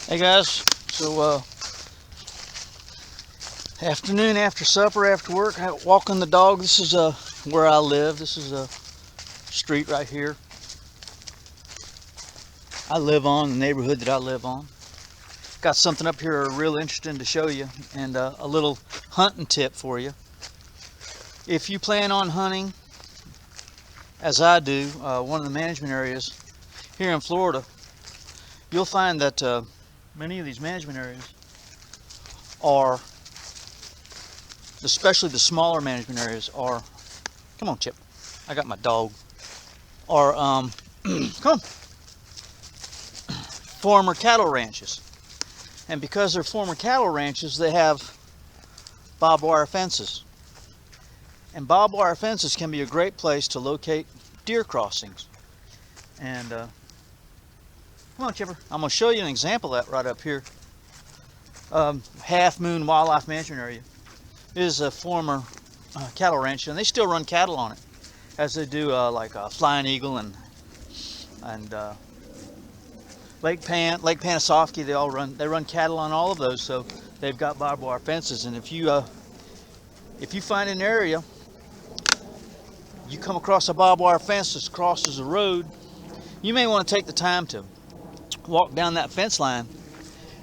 Hey guys, so afternoon after supper, after work, walking the dog. This is where I live. This is a street right here I live on, the neighborhood that I live on. Got something up here real interesting to show you, and a little hunting tip for you. If you plan on hunting, as I do, one of the management areas here in Florida, you'll find that many of these management areas are, especially the smaller management areas, are, come on Chip, I got my dog, are, come on, former cattle ranches. And because they're former cattle ranches, they have barbed wire fences. And barbed wire fences can be a great place to locate deer crossings. And come on, Chipper. I'm going to show you an example of that right up here. Half Moon Wildlife Management Area is a former cattle ranch, and they still run cattle on it, as they do like Flying Eagle and Lake Panasoffkee. They run cattle on all of those, so they've got barbed wire fences. And if you find an area, you come across a barbed wire fence that crosses the road, you may want to take the time to walk down that fence line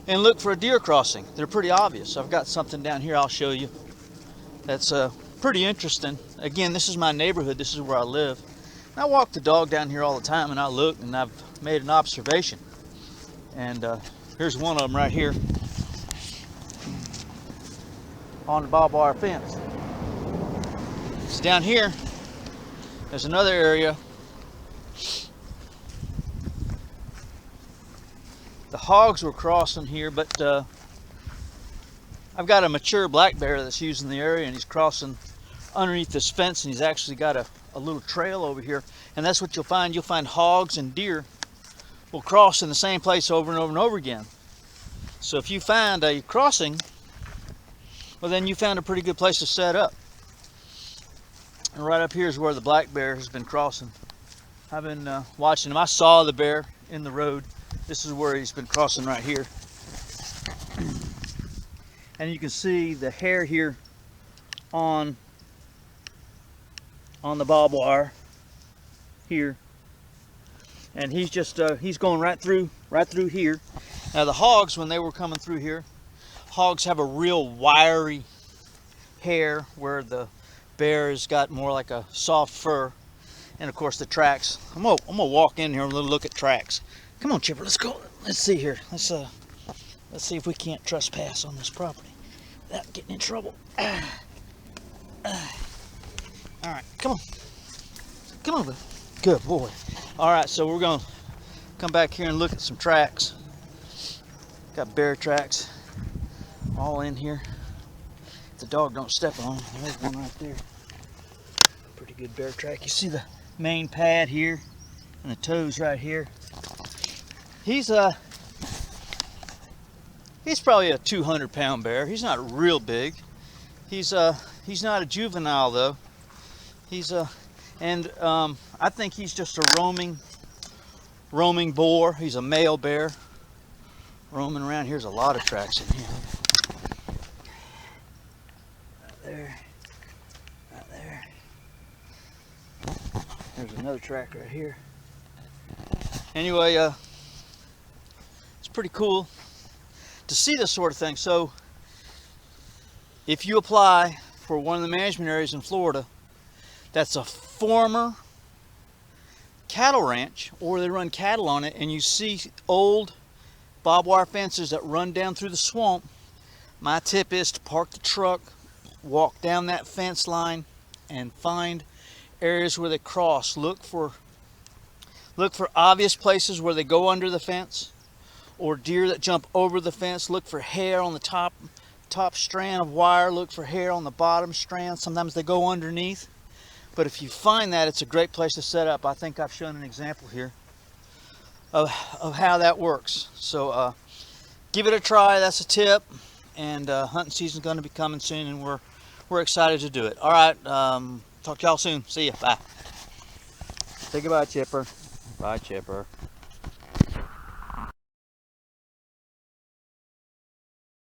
and look for a deer crossing. They're pretty obvious. I've got something down here I'll show you that's pretty interesting. Again, this is my neighborhood. This is where I live. And I walk the dog down here all the time, and I look, and I've made an observation. And here's one of them right here on the barbed wire fence. It's down here. There's another area. The hogs were crossing here, but I've got a mature black bear that's using the area, and he's crossing underneath this fence, and he's actually got a little trail over here. And that's what you'll find. You'll find hogs and deer will cross in the same place over and over and over again. So if you find a crossing, well, then you found a pretty good place to set up. And right up here is where the black bear has been crossing. I've been watching him. I saw the bear in the road. This is where he's been crossing right here. And you can see the hair here on the barbed wire here. And he's just he's going right through here. Now the hogs, when they were coming through here, hogs have a real wiry hair, where the bear has got more like a soft fur. And of course the tracks. I'm gonna walk in here and look at tracks. Come on, Chipper, let's go. Let's see here. Let's see if we can't trespass on this property without getting in trouble. All right, come on. Come on, good boy. All right, so we're gonna come back here and look at some tracks. Got bear tracks all in here. If the dog don't step on them, there's one right there. Pretty good bear track. You see the main pad here and the toes right here. He's probably a 200-pound bear. He's not real big. He's not a juvenile though. I think he's just a roaming boar. He's a male bear roaming around. Here's a lot of tracks in here. Right there. Right there. There's another track right here. Anyway, it's pretty cool to see this sort of thing. So if you apply for one of the management areas in Florida that's a former cattle ranch, or they run cattle on it, and you see old barbed wire fences that run down through the swamp, my tip is to park the truck, walk down that fence line, and find areas where they cross. Look for obvious places where they go under the fence, or deer that jump over the fence. Look for hair on the top strand of wire. Look for hair on the bottom strand. Sometimes they go underneath. But if you find that, it's a great place to set up. I think I've shown an example here of how that works. So give it a try. That's a tip. And hunting season's going to be coming soon, and we're excited to do it. All right. Talk to y'all soon. See ya. Bye. Say goodbye, Chipper. Bye, Chipper.